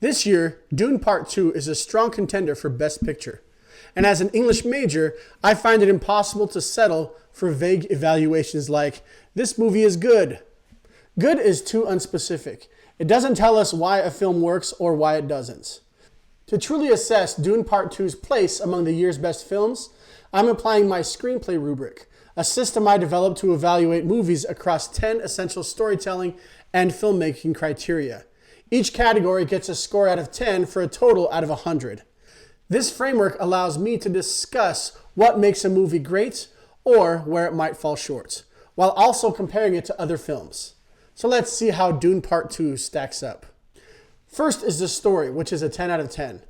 This year, Dune Part 2 is a strong contender for Best Picture. And as an English major, I find it impossible to settle for vague evaluations like, this movie is good. Good is too unspecific. It doesn't tell us why a film works or why it doesn't. To truly assess Dune Part 2's place among the year's best films, I'm applying my SCREENPLAY rubric, a system I developed to evaluate movies across 10 essential storytelling and filmmaking criteria. Each category gets a score out of 10 for a total out of 100. This framework allows me to discuss what makes a movie great or where it might fall short, while also comparing it to other films. So let's see how Dune Part 2 stacks up. First is the story, which is a 10 out of 10.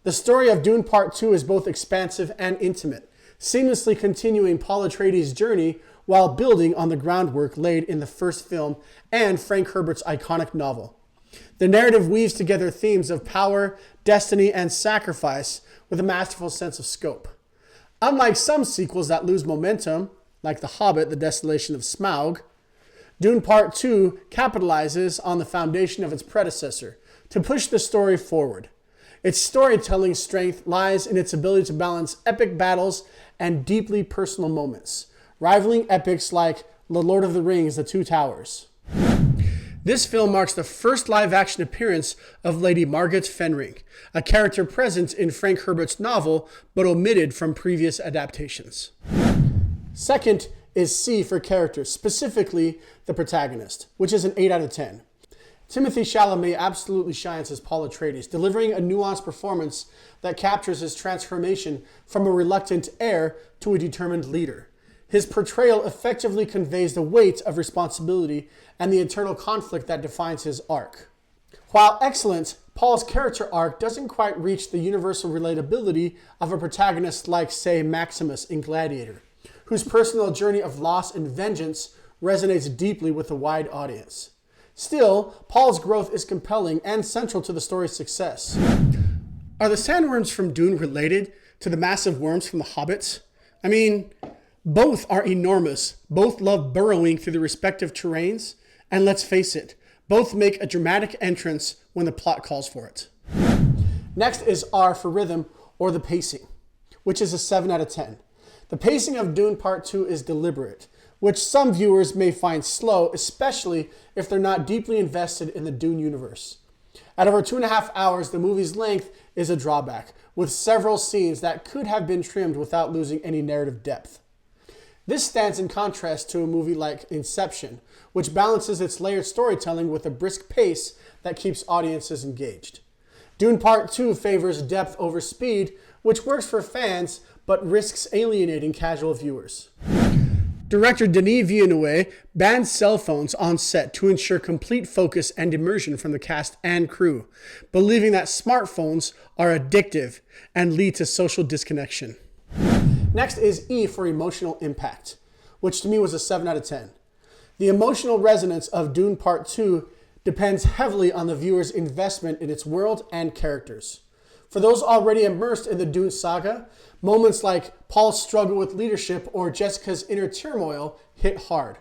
The story of Dune Part 2 is both expansive and intimate, seamlessly continuing Paul Atreides' journey while building on the groundwork laid in the first film and Frank Herbert's iconic novel. The narrative weaves together themes of power, destiny, and sacrifice with a masterful sense of scope. Unlike some sequels that lose momentum, like The Hobbit, The Desolation of Smaug, Dune Part 2 capitalizes on the foundation of its predecessor to push the story forward. Its storytelling strength lies in its ability to balance epic battles and deeply personal moments, rivaling epics like The Lord of the Rings, The Two Towers. This film marks the first live-action appearance of Lady Margaret Fenring, a character present in Frank Herbert's novel but omitted from previous adaptations. Second is C for character, specifically the protagonist, which is an 8 out of 10. Timothée Chalamet absolutely shines as Paul Atreides, delivering a nuanced performance that captures his transformation from a reluctant heir to a determined leader. His portrayal effectively conveys the weight of responsibility and the internal conflict that defines his arc. While excellent, Paul's character arc doesn't quite reach the universal relatability of a protagonist like, say, Maximus in Gladiator, whose personal journey of loss and vengeance resonates deeply with a wide audience. Still, Paul's growth is compelling and central to the story's success. Are the sandworms from Dune related to the massive worms from The Hobbit? I mean, both are enormous, both love burrowing through the respective terrains, and let's face it, both make a dramatic entrance when the plot calls for it. Next is R for rhythm, or the pacing, which is a 7 out of 10. The pacing of Dune Part 2 is deliberate, which some viewers may find slow, especially if they're not deeply invested in the Dune universe. At over 2.5 hours, the movie's length is a drawback, with several scenes that could have been trimmed without losing any narrative depth. This stands in contrast to a movie like Inception, which balances its layered storytelling with a brisk pace that keeps audiences engaged. Dune Part 2 favors depth over speed, which works for fans, but risks alienating casual viewers. Director Denis Villeneuve banned cell phones on set to ensure complete focus and immersion from the cast and crew, believing that smartphones are addictive and lead to social disconnection. Next is E for emotional impact, which to me was a 7 out of 10. The emotional resonance of Dune Part 2 depends heavily on the viewer's investment in its world and characters. For those already immersed in the Dune saga, moments like Paul's struggle with leadership or Jessica's inner turmoil hit hard.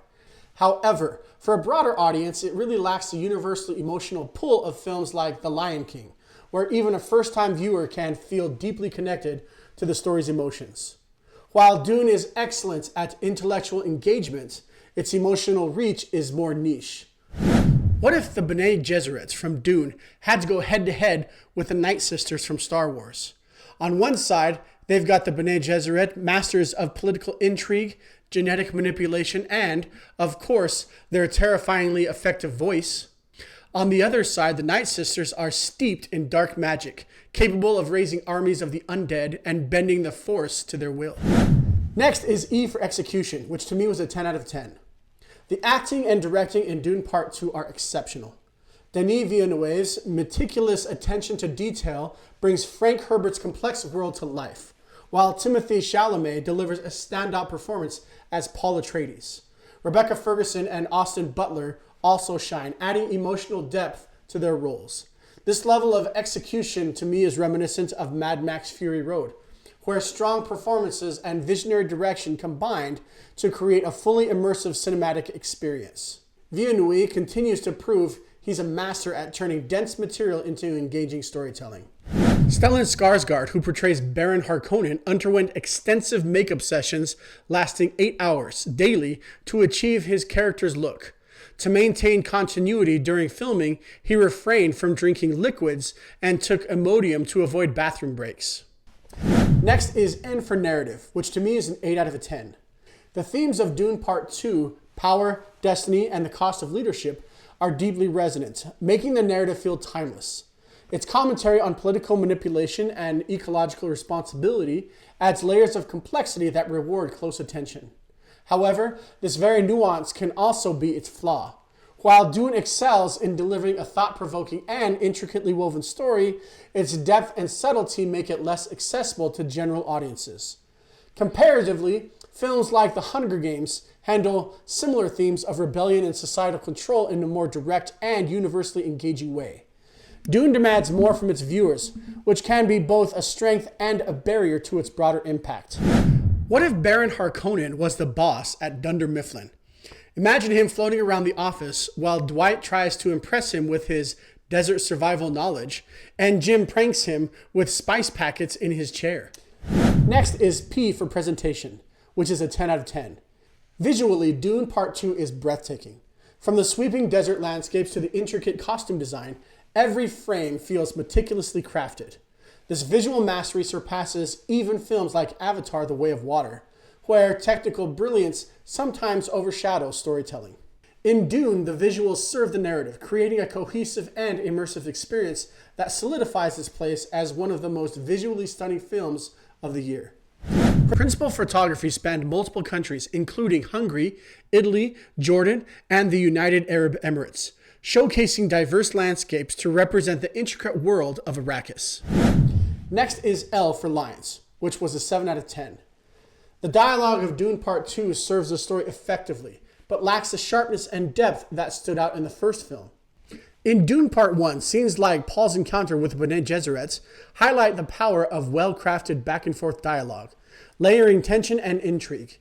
However, for a broader audience, it really lacks the universal emotional pull of films like The Lion King, where even a first-time viewer can feel deeply connected to the story's emotions. While Dune is excellent at intellectual engagement, its emotional reach is more niche. What if the Bene Gesserits from Dune had to go head-to-head with the Night Sisters from Star Wars? On one side, they've got the Bene Gesserit, masters of political intrigue, genetic manipulation, and, of course, their terrifyingly effective voice. On the other side, the Night Sisters are steeped in dark magic, capable of raising armies of the undead and bending the Force to their will. Next is E for execution, which to me was a 10 out of 10. The acting and directing in Dune Part 2 are exceptional. Denis Villeneuve's meticulous attention to detail brings Frank Herbert's complex world to life, while Timothée Chalamet delivers a standout performance as Paul Atreides. Rebecca Ferguson and Austin Butler also shine, adding emotional depth to their roles. This level of execution to me is reminiscent of Mad Max Fury Road, where strong performances and visionary direction combined to create a fully immersive cinematic experience. Villeneuve continues to prove He's a master at turning dense material into engaging storytelling. Stellan Skarsgård, who portrays Baron Harkonnen, underwent extensive makeup sessions lasting 8 hours daily to achieve his character's look. To maintain continuity during filming, he refrained from drinking liquids and took Imodium to avoid bathroom breaks. Next is N for narrative, which to me is an 8 out of a 10. The themes of Dune Part 2, power, destiny, and the cost of leadership, are deeply resonant, making the narrative feel timeless. Its commentary on political manipulation and ecological responsibility adds layers of complexity that reward close attention. However, this very nuance can also be its flaw. While Dune excels in delivering a thought-provoking and intricately woven story, its depth and subtlety make it less accessible to general audiences. Comparatively, films like The Hunger Games handle similar themes of rebellion and societal control in a more direct and universally engaging way. Dune demands more from its viewers, which can be both a strength and a barrier to its broader impact. What if Baron Harkonnen was the boss at Dunder Mifflin? Imagine him floating around the office while Dwight tries to impress him with his desert survival knowledge, and Jim pranks him with spice packets in his chair. Next is P for presentation, which is a 10 out of 10. Visually, Dune Part 2 is breathtaking. From the sweeping desert landscapes to the intricate costume design, every frame feels meticulously crafted. This visual mastery surpasses even films like Avatar: The Way of Water, where technical brilliance sometimes overshadows storytelling. In Dune, the visuals serve the narrative, creating a cohesive and immersive experience that solidifies its place as one of the most visually stunning films of the year. Principal photography spanned multiple countries, including Hungary, Italy, Jordan, and the United Arab Emirates, showcasing diverse landscapes to represent the intricate world of Arrakis. Next is L for Lions, which was a 7 out of 10. The dialogue of Dune Part 2 serves the story effectively, but lacks the sharpness and depth that stood out in the first film. In Dune Part 1, scenes like Paul's encounter with Bene Gesserit highlight the power of well-crafted back-and-forth dialogue, layering tension and intrigue.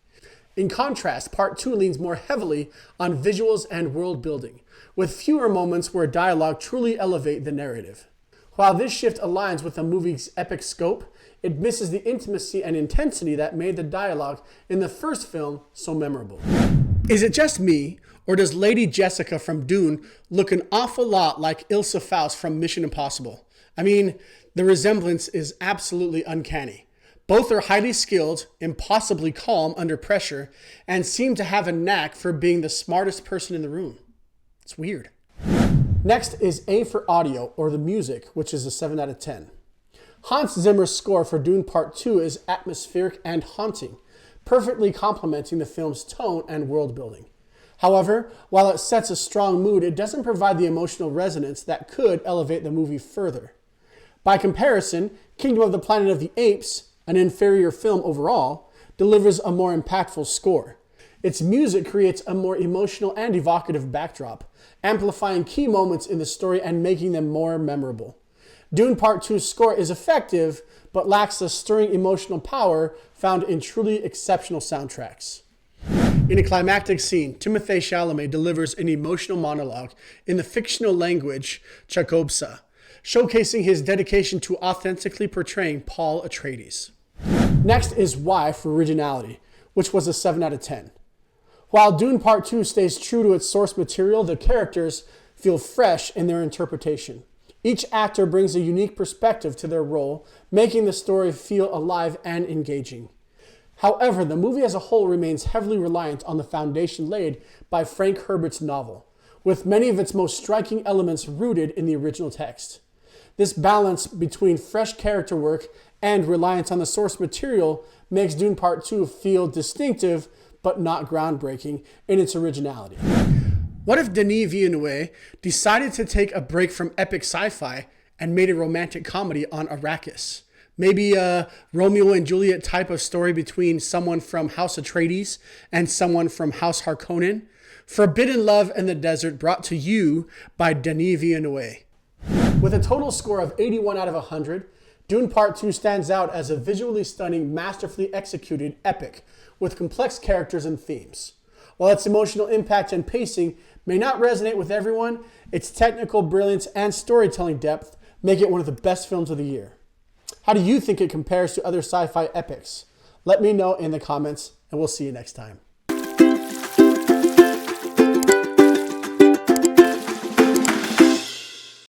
In contrast, Part 2 leans more heavily on visuals and world building, with fewer moments where dialogue truly elevate the narrative. While this shift aligns with the movie's epic scope, it misses the intimacy and intensity that made the dialogue in the first film so memorable. Is it just me, or does Lady Jessica from Dune look an awful lot like Ilsa Faust from Mission Impossible? I mean, the resemblance is absolutely uncanny. Both are highly skilled, impossibly calm under pressure, and seem to have a knack for being the smartest person in the room. It's weird. Next is A for audio, or the music, which is a 7 out of 10. Hans Zimmer's score for Dune Part 2 is atmospheric and haunting, perfectly complementing the film's tone and world building. However, while it sets a strong mood, it doesn't provide the emotional resonance that could elevate the movie further. By comparison, Kingdom of the Planet of the Apes, an inferior film overall, delivers a more impactful score. Its music creates a more emotional and evocative backdrop, amplifying key moments in the story and making them more memorable. Dune Part 2's score is effective, but lacks the stirring emotional power found in truly exceptional soundtracks. In a climactic scene, Timothée Chalamet delivers an emotional monologue in the fictional language Chakobsa, showcasing his dedication to authentically portraying Paul Atreides. Next is Y for originality, which was a 7 out of 10. While Dune Part 2 stays true to its source material, the characters feel fresh in their interpretation. Each actor brings a unique perspective to their role, making the story feel alive and engaging. However, the movie as a whole remains heavily reliant on the foundation laid by Frank Herbert's novel, with many of its most striking elements rooted in the original text. This balance between fresh character work and reliance on the source material makes Dune Part 2 feel distinctive but not groundbreaking in its originality. What if Denis Villeneuve decided to take a break from epic sci-fi and made a romantic comedy on Arrakis? Maybe a Romeo and Juliet type of story between someone from House Atreides and someone from House Harkonnen? Forbidden Love in the Desert, brought to you by Denis Villeneuve. With a total score of 81 out of 100, Dune Part 2 stands out as a visually stunning, masterfully executed epic with complex characters and themes. While its emotional impact and pacing may not resonate with everyone, its technical brilliance and storytelling depth make it one of the best films of the year. How do you think it compares to other sci-fi epics? Let me know in the comments, and we'll see you next time.